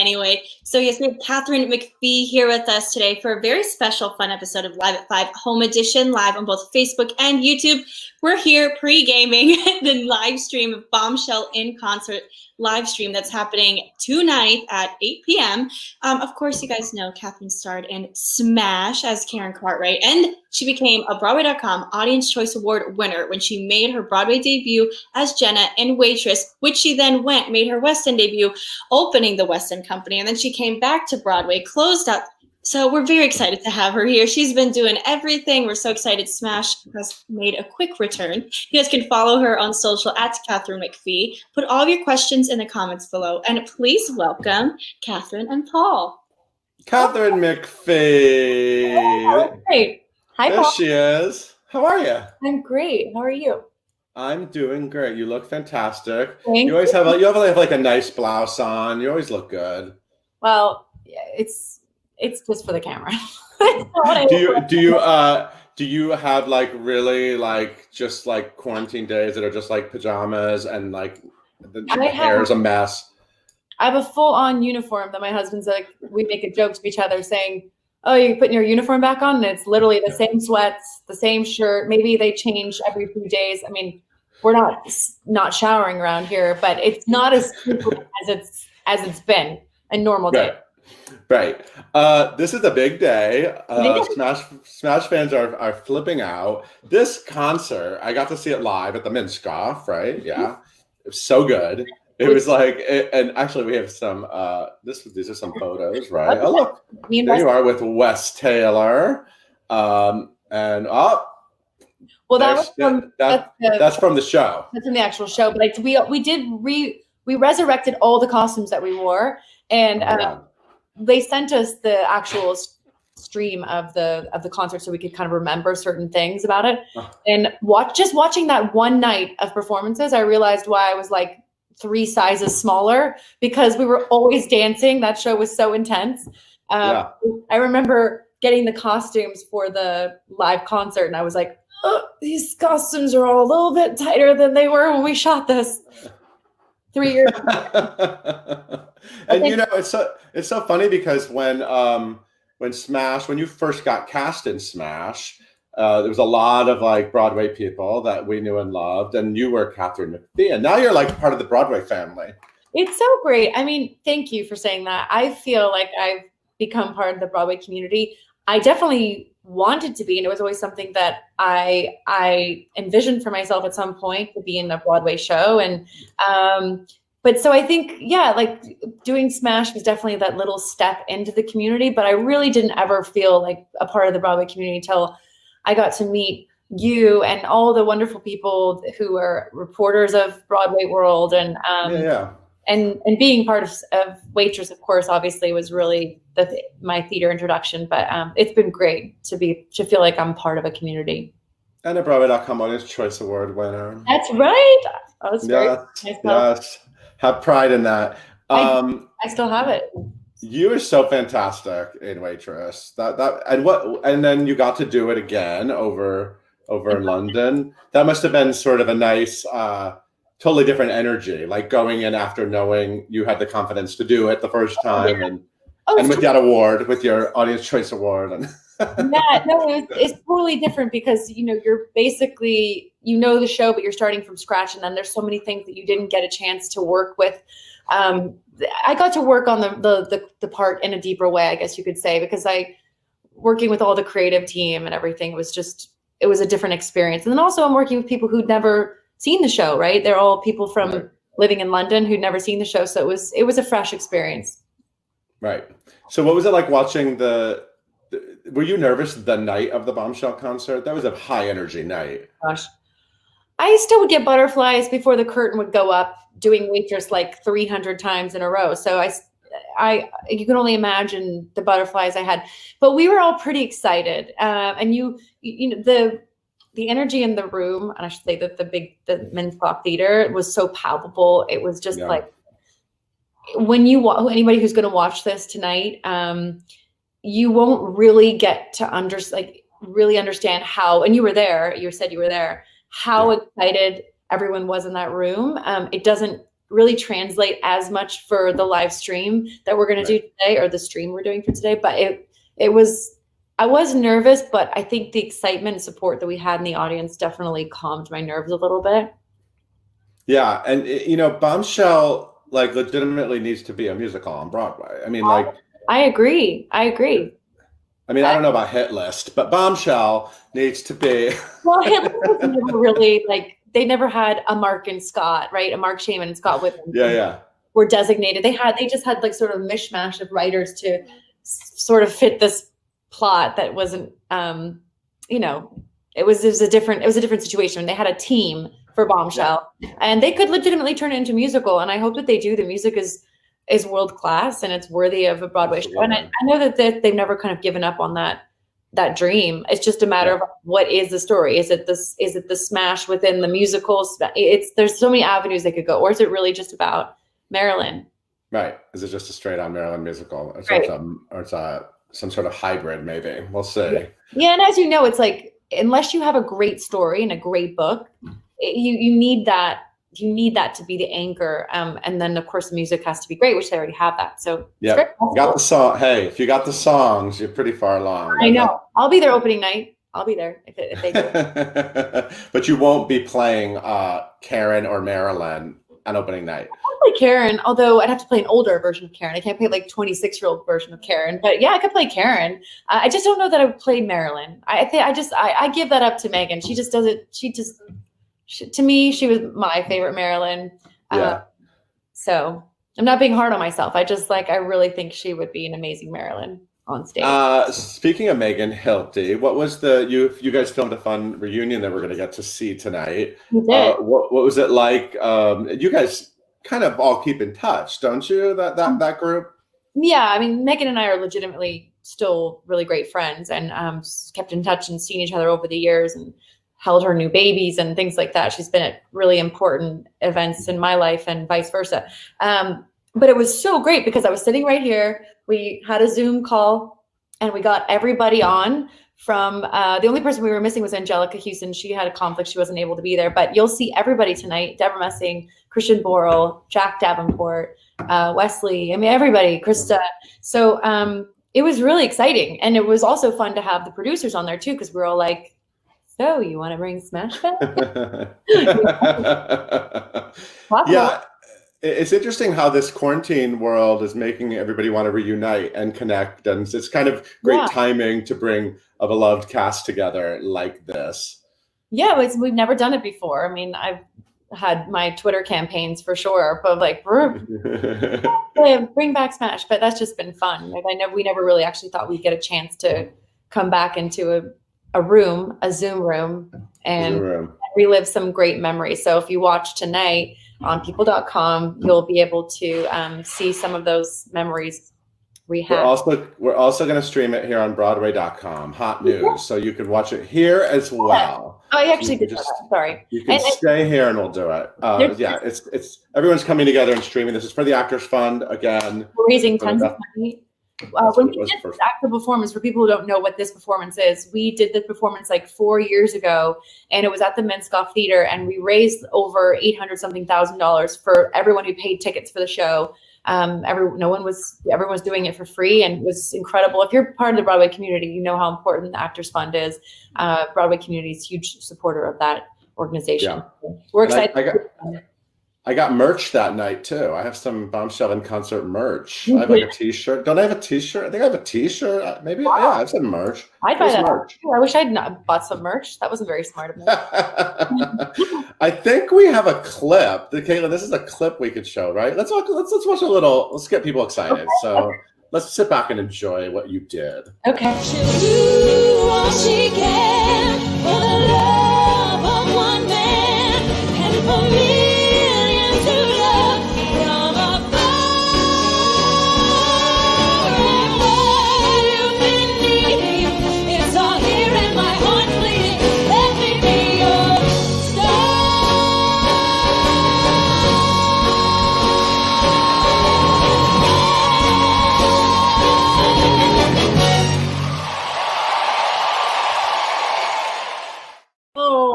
anyway. So yes, we have Katharine McPhee here with us today for a very special, fun episode of Live at 5 Home Edition, live on both Facebook and YouTube. We're here pre-gaming the live stream of Bombshell in Concert live stream that's happening tonight at 8 p.m. Of course, you guys know Katharine starred in Smash as Karen Cartwright, and she became a Broadway.com Audience Choice Award winner when she made her Broadway debut as Jenna in Waitress, which she then made her West End debut, opening the West End Company, and then she came back to Broadway, closed out. So we're very excited to have her here. She's been doing everything. We're so excited. Smash has made a quick return. You guys can follow her on social at Katharine McPhee. Put all of your questions in the comments below. And please welcome Katharine and Paul. Katharine McPhee. Oh, great. Hi, there Paul. she is. How are you? I'm great. How are you? I'm doing great. You look fantastic. Thank You always have like a nice blouse on. You always look good. Well, yeah, it's just for the camera. Do you have like really like just like quarantine days that are just like pajamas and like the hair is a mess? I have a full-on uniform that my husband's like, we make a joke to each other saying, "Oh, you're putting your uniform back on?" And it's literally the same sweats, the same shirt. Maybe they change every few days. I mean, we're not showering around here, but it's not as simple as it's been a normal day. Right. This is a big day. Smash fans are flipping out. This concert, I got to see it live at the Minskoff, right? Yeah. It was so good. It was like, and actually we have some, these are some photos, right? Oh, look, there you are with Wes Taylor. Well, that's from the show. That's from the actual show. But we resurrected all the costumes that we wore, and they sent us the actual stream of the concert so we could kind of remember certain things about it. And watching that one night of performances, I realized why I was like 3 sizes smaller, because we were always dancing. That show was so intense. I remember getting the costumes for the live concert, and I was like, "Oh, these costumes are all a little bit tighter than they were when we shot this 3 years ago." And you know, it's so funny because when you first got cast in Smash, there was a lot of like Broadway people that we knew and loved, and you were Katharine McPhee, and now you're like part of the Broadway family. It's so great. I mean, thank you for saying that. I feel like I've become part of the Broadway community. I definitely wanted to be, and it was always something that I envisioned for myself at some point, to be in a Broadway show. And but so I think, like doing Smash was definitely that little step into the community, but I really didn't ever feel like a part of the Broadway community until I got to meet you and all the wonderful people who are reporters of Broadway World, and and being part of Waitress, of course, obviously was really my theater introduction. But it's been great to feel like I'm part of a community. And a Broadway.com Audience Choice Award winner. That's right. Yes. Have pride in that. I still have it. You were so fantastic in Waitress. And then you got to do it again over in London. That must have been sort of a nice, totally different energy, like going in after knowing you had the confidence to do it the first time, and with that award, with your Audience Choice Award. And it's totally different, because you're basically the show, but you're starting from scratch, and then there's so many things that you didn't get a chance to work with. I got to work on the part in a deeper way, I guess you could say, because working with all the creative team and everything it was a different experience. And then also I'm working with people who'd never seen the show, right? They're all people from living in London who'd never seen the show. So it was a fresh experience. Right. So what was it like watching were you nervous the night of the Bombshell concert? That was a high energy night. Gosh, I still would get butterflies before the curtain would go up, doing Waitress like 300 times in a row. So you can only imagine the butterflies I had, but we were all pretty excited. And the energy in the room, and I should say that the Men's Pop Theater was so palpable. It was just like, when anybody who's going to watch this tonight, you won't really get to really understand how, and you were there, you said you were there, how excited everyone was in that room. It doesn't really translate as much for the live stream that we're going to do today, or the stream we're doing for today. But I was nervous, but I think the excitement and support that we had in the audience definitely calmed my nerves a little bit. Yeah. And, you know, Bombshell, like, legitimately needs to be a musical on Broadway. I mean, like. I agree. I mean, I don't know about Hit List, but Bombshell needs to be. Well, Hit List was never really, like, they never had a Mark and Scott, right? A Mark Shaman and Scott Whitman. Yeah. Were designated. They just had like sort of a mishmash of writers to sort of fit this plot that wasn't, you know, it was a different situation. They had a team for Bombshell, and they could legitimately turn it into a musical. And I hope that they do. The music is world class, and it's worthy of a Broadway show. And I know that they've never kind of given up on that dream. It's just a matter of what is the story. Is it the smash within the musical? There's so many avenues they could go, or is it really just about Marilyn? Right. Is it just a straight on Marilyn musical, or it's some sort of hybrid? Maybe we'll see. Yeah, and as you know, it's like, unless you have a great story and a great book, you need that. You need that to be the anchor, and then of course the music has to be great, which they already have that. So yeah, got the song. Hey, if you got the songs, you're pretty far along. I know. I'll be there opening night. I'll be there if they do. But you won't be playing Karen or Marilyn on opening night. I'll play Karen, although I'd have to play an older version of Karen. I can't play like 26-year-old version of Karen. But yeah, I could play Karen. I just don't know that I would play Marilyn. I give that up to Megan. She just does it. To me, she was my favorite Marilyn. So I'm not being hard on myself. I really think she would be an amazing Marilyn on stage. Speaking of Megan Hilty, what was you guys filmed a fun reunion that we're going to get to see tonight? We did. What was it like? You guys kind of all keep in touch, don't you? That group? Yeah, I mean, Megan and I are legitimately still really great friends, and kept in touch and seen each other over the years, and held her new babies and things like that. She's been at really important events in my life and vice versa. But it was so great because I was sitting right here. We had a Zoom call and we got everybody on from, the only person we were missing was Angelica Houston. She had a conflict. She wasn't able to be there, but you'll see everybody tonight. Deborah Messing, Christian Borle, Jack Davenport, Wesley, I mean, everybody, Krista. So it was really exciting. And it was also fun to have the producers on there too, because we're all like, so you want to bring Smash back? Yeah, it's interesting how this quarantine world is making everybody want to reunite and connect, and it's kind of great timing to bring a beloved cast together like this. Yeah, we've never done it before. I mean, I've had my Twitter campaigns for sure, but like, bring back Smash. But that's just been fun. Like, we never really actually thought we'd get a chance to come back into a Zoom room, and relive some great memories. So if you watch tonight on people.com, you'll be able to see some of those memories we have. We're also going to stream it here on Broadway.com, hot news. So you can watch it here as well. Oh, I actually did that. Sorry. You can stay here and we'll do it. It's everyone's coming together and streaming. This is for the Actors Fund again. We're raising tons of money. When we did this actual performance, for people who don't know what this performance is, we did the performance like 4 years ago, and it was at the Minskoff Theater, and we raised over $800-something thousand for everyone who paid tickets for the show. Everyone was doing it for free, and it was incredible. If you're part of the Broadway community, you know how important the Actors Fund is. Broadway community is a huge supporter of that organization. Yeah. We're excited. I got merch that night too. I have some Bombshell in concert merch. I have like a T-shirt. Don't I have a T-shirt? I think I have a T-shirt. Maybe. Wow. Yeah, I have some merch. I'd buy that. Merch. I wish I'd not bought some merch. That wasn't very smart of me. I think we have a clip. Caitlin, this is a clip we could show, right? Let's watch a little. Let's get people excited. Okay. So let's sit back and enjoy what you did. Okay. She'll do all she can for the love of one man, and for me.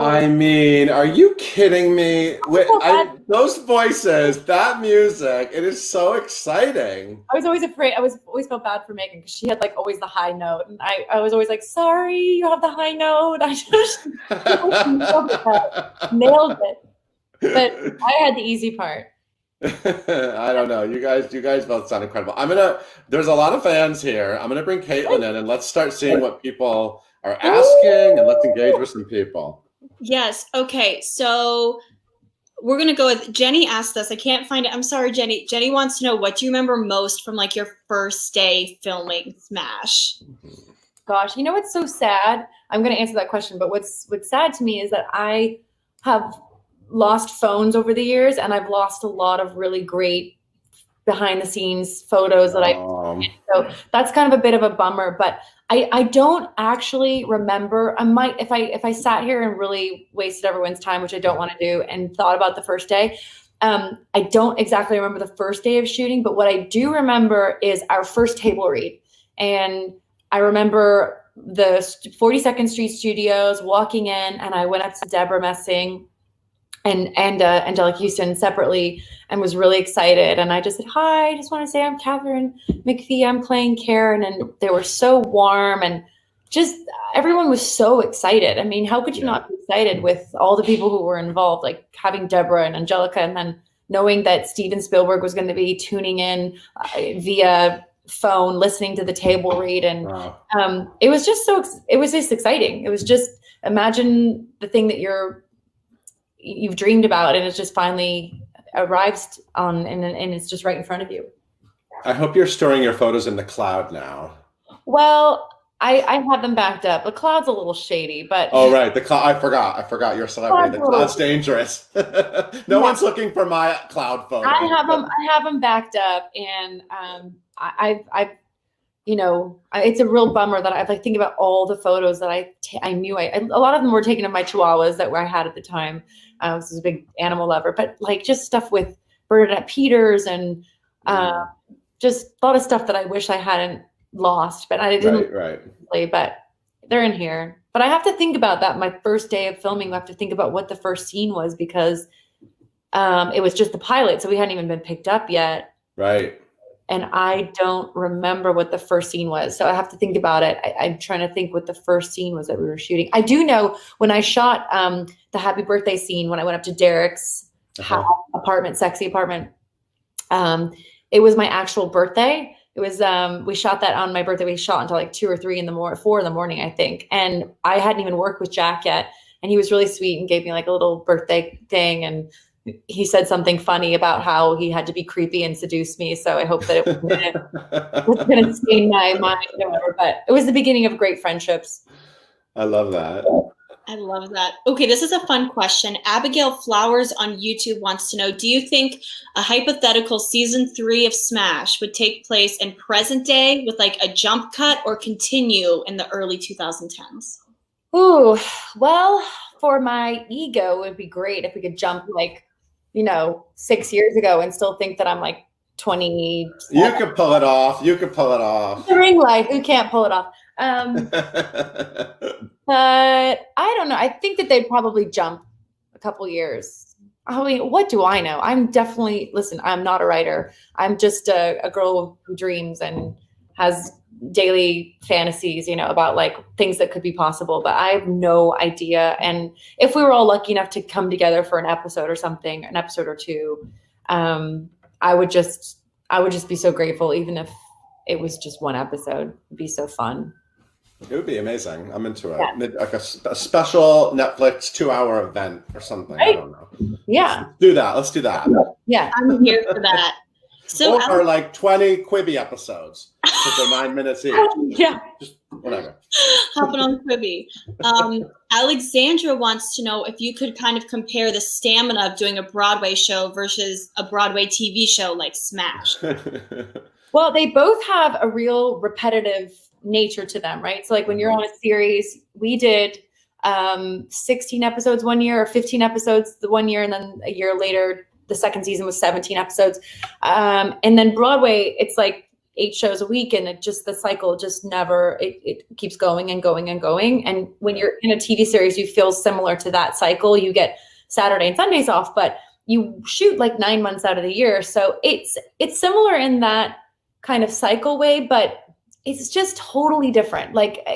I mean, are you kidding me? Those voices, that music, it is so exciting. I was always afraid. Always felt bad for Megan because she had like always the high note, and I was always like, sorry, you have the high note. I just nailed it, but I had the easy part. I don't know. You guys both sound incredible. There's a lot of fans here. I'm gonna bring Caitlin in and let's start seeing what people are asking and let's engage with some people. Yes. Okay. So we're going to go with Jenny asked us. I can't find it. I'm sorry, Jenny. Jenny wants to know, what do you remember most from like your first day filming Smash? Gosh, you know what's so sad? I'm going to answer that question, but what's sad to me is that I have lost phones over the years, and I've lost a lot of really great behind the scenes photos that so that's kind of a bit of a bummer, but I don't actually remember. I might, if I sat here and really wasted everyone's time, which I don't want to do, and thought about the first day, I don't exactly remember the first day of shooting, but what I do remember is our first table read. And I remember the 42nd Street Studios, walking in, and I went up to Deborah Messing and Angelica Houston separately, and was really excited. And I just said, hi, I just want to say I'm Katharine McPhee. I'm playing Karen. And they were so warm, and just everyone was so excited. I mean, how could you not be excited with all the people who were involved, like having Deborah and Angelica, and then knowing that Steven Spielberg was going to be tuning in via phone, listening to the table read. And it was just exciting. It was just, imagine the thing that you've dreamed about, and it's just finally arrives on, and it's just right in front of you. I hope you're storing your photos in the cloud now. Well, I have them backed up. The cloud's a little shady, but oh right, the cloud. I forgot you're a celebrity. The cloud's dangerous. No one's looking for my cloud photo. I have them backed up, and I've you know, it's a real bummer that I think about all the photos that I knew a lot of them were taken of my chihuahuas that I had at the time. I was a big animal lover, but like just stuff with Bernadette Peters and just a lot of stuff that I wish I hadn't lost, but I didn't. Right. But they're in here. But I have to think about that. My first day of filming, I have to think about what the first scene was, because it was just the pilot, so we hadn't even been picked up yet. Right. And I don't remember what the first scene was. So I have to think about it. I'm trying to think what the first scene was that we were shooting. I do know when I shot the happy birthday scene, when I went up to Derek's apartment, sexy apartment, it was my actual birthday. It was, we shot that on my birthday. We shot until like 4 in the morning, I think. And I hadn't even worked with Jack yet. And he was really sweet and gave me like a little birthday thing. And he said something funny about how he had to be creepy and seduce me. So I hope that it was going to stain my mind or whatever. But it was the beginning of great friendships. I love that. I love that. Okay, this is a fun question. Abigail Flowers on YouTube wants to know, do you think a hypothetical season 3 of Smash would take place in present day with like a jump cut, or continue in the early 2010s? Ooh, well, for my ego, it would be great if we could jump like, 6 years ago and still think that I'm like 20. You could pull it off. The ring light, who can't pull it off? But I don't know. I think that they'd probably jump a couple years. I mean, what do I know? I'm not a writer. I'm just a girl who dreams and has daily fantasies, about like things that could be possible, but I have no idea. And if we were all lucky enough to come together for an episode or something, an episode or two, I would just be so grateful, even if it was just one episode. It'd be so fun. It would be amazing. I'm into it. Yeah. Like a special Netflix 2-hour event or something. Right? I don't know. Yeah. Let's do that. Yeah. I'm here for that. So or like 20 Quibi episodes, because they're 9 minutes each. Yeah. Just whatever. Hopping on Quibi. Alexandra wants to know if you could kind of compare the stamina of doing a Broadway show versus a Broadway TV show like Smash. Well, they both have a real repetitive nature to them, right? So like when you're on a series, we did 16 episodes one year, or 15 episodes the one year, and then a year later, the second season was 17 episodes. And then Broadway, it's like 8 shows a week, and the cycle just never, it keeps going and going and going. And when you're in a TV series, you feel similar to that cycle. You get Saturday and Sundays off, but you shoot like 9 months out of the year. So it's similar in that kind of cycle way, but it's just totally different. Like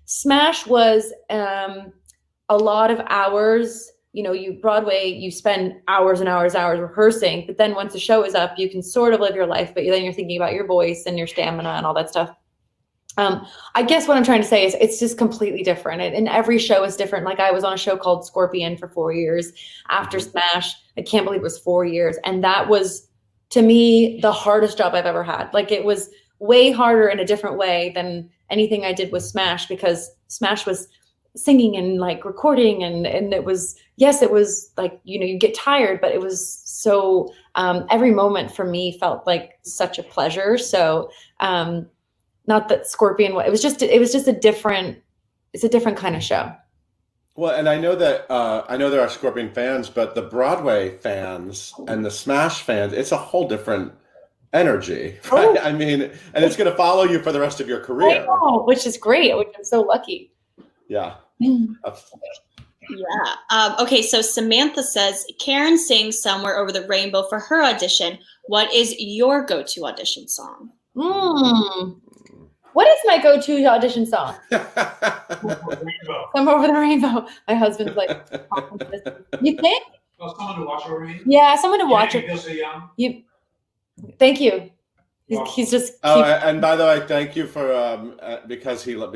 Smash was a lot of hours. Broadway, you spend hours and hours rehearsing, but then once the show is up, you can sort of live your life, but then you're thinking about your voice and your stamina and all that stuff. I guess what I'm trying to say is it's just completely different. And every show is different. Like I was on a show called Scorpion for 4 years after Smash. I can't believe it was 4 years. And that was, to me, the hardest job I've ever had. Like it was way harder in a different way than anything I did with Smash, because Smash was singing and like recording. And it was, yes, it was like, you get tired, but it was so, every moment for me felt like such a pleasure. So, not that Scorpion, it was just a different kind of show. Well, and I know that there are Scorpion fans, but the Broadway fans and the Smash fans, it's a whole different energy, right? I mean, and it's going to follow you for the rest of your career. I know, which is great. Which I'm so lucky. Yeah. Yeah. Okay, so Samantha says, Karen sings Somewhere Over the Rainbow for her audition. What is your go-to audition song? What is my go-to audition song? Somewhere Over the Rainbow. My husband's like, you think? Well, someone to watch over me? Yeah, someone to watch it. You feel so young? Thank you. He's just. And by the way, thank you for because you loved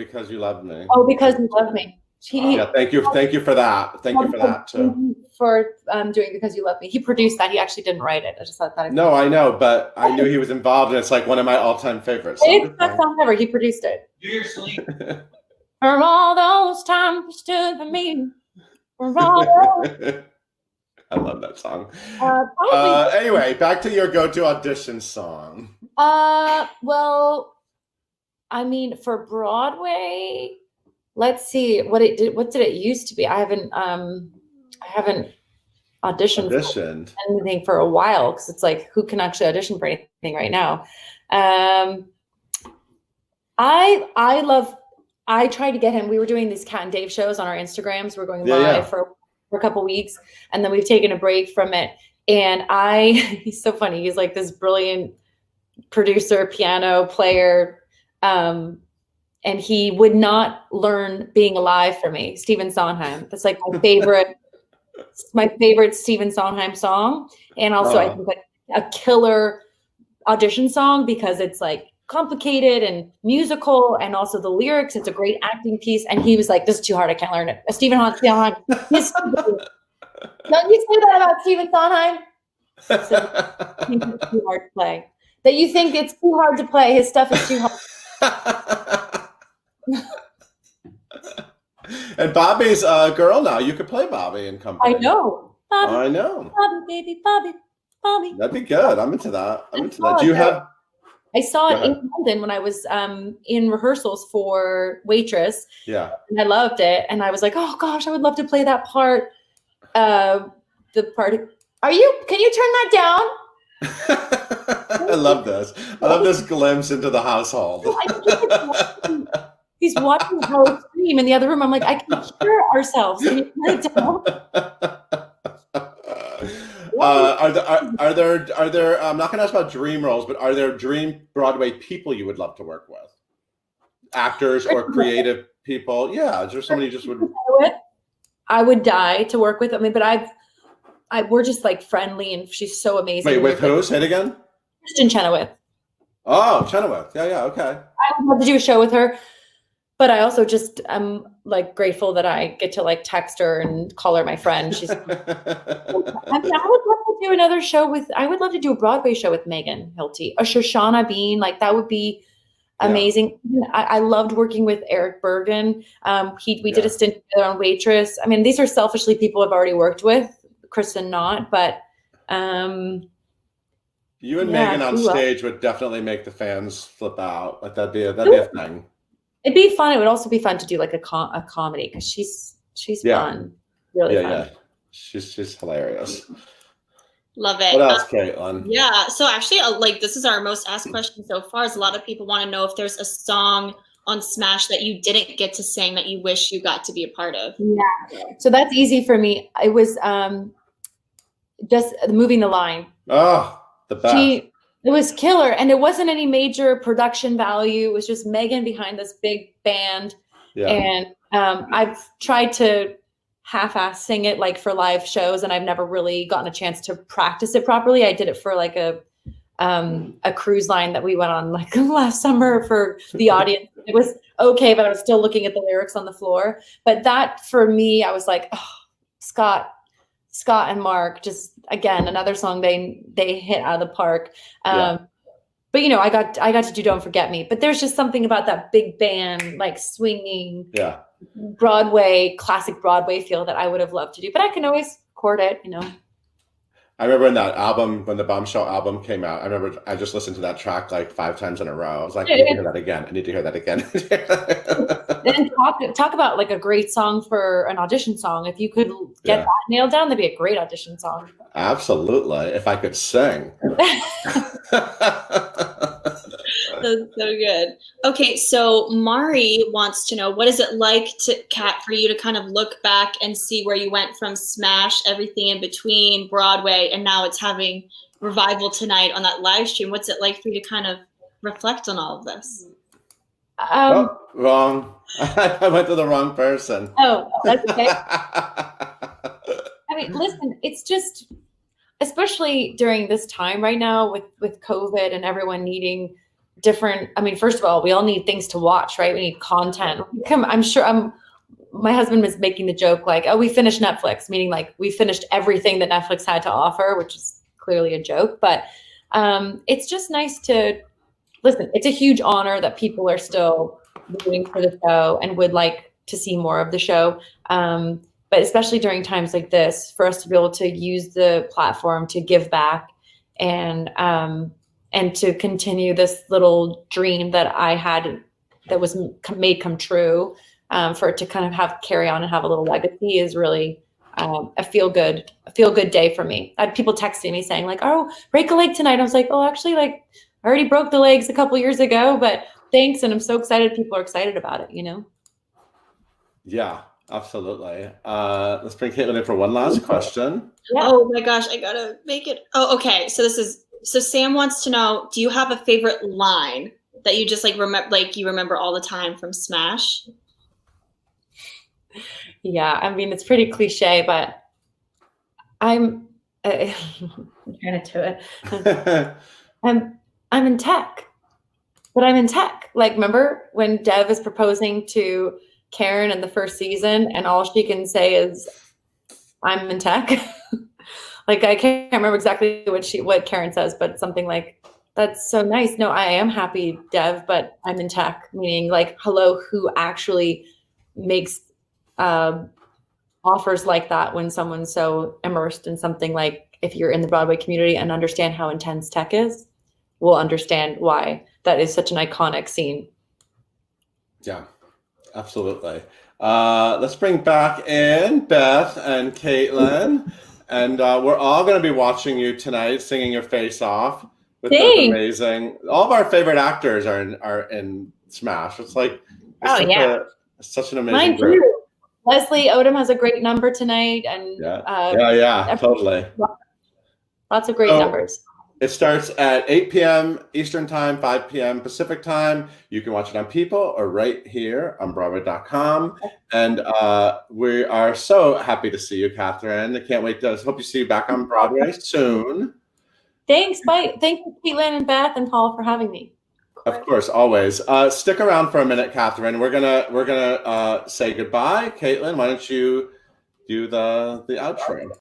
me. Oh, because you love me. Thank you for that. Thank you for that too. For doing Because You Love Me. He produced that. He actually didn't write it. I just thought that. No, I know, but I knew he was involved, and it's like one of my all-time favorites. It's the best song ever. He produced it. Do your sleep. For all those times you stood for me. For all those. I love that song. Anyway, back to your go-to audition song. Well, I mean, for Broadway, let's see what did it used to be? I haven't auditioned for anything for a while, because it's like, who can actually audition for anything right now? I tried to get him. We were doing these Cat and Dave shows on our Instagrams. We're going live for a couple weeks, and then we've taken a break from it. And he's so funny. He's like this brilliant producer, piano player. And he would not learn Being Alive for me. Stephen Sondheim. That's like my favorite Stephen Sondheim song. And also I think like a killer audition song, because it's like complicated and musical, and also the lyrics. It's a great acting piece. And he was like, this is too hard. I can't learn it. Stephen Sondheim. He's so good. Don't you say that about Stephen Sondheim? It's too hard to play. That you think it's too hard to play. His stuff is too hard. And Bobby's a girl now. You could play Bobby in company. I know. Bobby, I know. Bobby, baby, Bobby. That'd be good. I'm into that. Do you have? I saw it in London when I was in rehearsals for Waitress. Yeah. And I loved it. And I was like, oh gosh, I would love to play that part. The part. Can you turn that down? I love this. I love this glimpse into the household. He's watching her scream in the other room. I'm like, I can hear ourselves. Can you turn it down? Are there? I'm not going to ask about dream roles, but are there dream Broadway people you would love to work with? Actors or creative people? Yeah, is there somebody you just would? I would die to work with. I mean, but we're just like friendly, and she's so amazing. Wait, with who? Say it again. Kristen Chenoweth. Oh, Chenoweth. Yeah, okay. I would love to do a show with her, but I also just am like grateful that I get to like text her and call her my friend. She's. I mean, I would love to do another show I would love to do a Broadway show with Megan Hilty, a Shoshana Bean. Like that would be amazing. Yeah. I loved working with Eric Bergen. We did a stint together on Waitress. I mean, these are selfishly people I've already worked with. Kristen not, but. You and Megan on stage would definitely make the fans flip out. Like that'd be a thing. It'd be fun. It would also be fun to do like a comedy, because she's fun, really fun. Yeah, she's hilarious. Love it. What else, Caitlin? Yeah. So actually, like this is our most asked question so far. Is a lot of people want to know if there's a song on Smash that you didn't get to sing that you wish you got to be a part of. Yeah. So that's easy for me. It was just moving the line. Oh, the best. It was killer, and it wasn't any major production value. It was just Megan behind this big band, and I've tried to half-ass sing it like for live shows, and I've never really gotten a chance to practice it properly. I did it for like a cruise line that we went on like last summer for the audience. It was okay, but I was still looking at the lyrics on the floor. But that for me, I was like, oh, Scott and Mark, just again another song they hit out of the park. But you know, I got to do Don't Forget Me. But there's just something about that big band, like swinging, Broadway, classic Broadway feel that I would have loved to do. But I can always chord it, you know. I remember when that album, when the Bombshell album came out, I remember I just listened to that track like 5 times in a row. I was like, I need to hear that again. I need to hear that again. Then talk about like a great song for an audition song. If you could get that nailed down, that'd be a great audition song. Absolutely. If I could sing. That's so good. Okay, so Mari wants to know, what is it like Kat, for you to kind of look back and see where you went from Smash, everything in between, Broadway, and now it's having revival tonight on that live stream. What's it like for you to kind of reflect on all of this? Oh, wrong. I went to the wrong person. Oh, that's okay. I mean, listen, it's just, especially during this time right now with COVID and everyone needing different, I mean, first of all, we all need things to watch, right? We need content. I'm sure my husband was making the joke like, oh, we finished Netflix, meaning like we finished everything that Netflix had to offer, which is clearly a joke. But it's just nice to listen. It's a huge honor that people are still rooting for the show and would like to see more of the show. But especially during times like this, for us to be able to use the platform to give back and to continue this little dream that I had that was made come true, for it to kind of carry on and have a little legacy is really a feel good day for me. I had people texting me saying like, oh, break a leg tonight. I was like, oh, actually, like I already broke the legs a couple years ago, but thanks. And I'm so excited. People are excited about it, you know? Yeah, absolutely. Let's bring Caitlin in for one last question. Yeah. Oh my gosh, I gotta make it. Oh, okay. So Sam wants to know, do you have a favorite line that you just remember all the time from Smash? Yeah, I mean, it's pretty cliche, but I'm trying to do it. I'm in tech, but I'm in tech. Like, remember when Dev is proposing to Karen in the first season and all she can say is, I'm in tech? Like, I can't remember exactly what Karen says, but something like, that's so nice. No, I am happy, Dev, but I'm in tech, meaning like, hello, who actually makes offers like that when someone's so immersed in something? Like, if you're in the Broadway community and understand how intense tech is, will understand why that is such an iconic scene. Yeah, absolutely. Let's bring back in Beth and Caitlin. And we're all going to be watching you tonight, singing your face off with those amazing. All of our favorite actors are in Smash. It's like such an amazing group. Too. Leslie Odom has a great number tonight, and totally. Lots of great numbers. It starts at 8 p.m. Eastern Time, 5 p.m. Pacific Time. You can watch it on People or right here on Broadway.com. And we are so happy to see you, Katharine. I can't wait to hope you see you back on Broadway soon. Thanks. Bye. Thank you, Caitlin and Beth and Paul, for having me. Of course, always. Stick around for a minute, Katharine. We're gonna say goodbye. Caitlin, why don't you do the outro?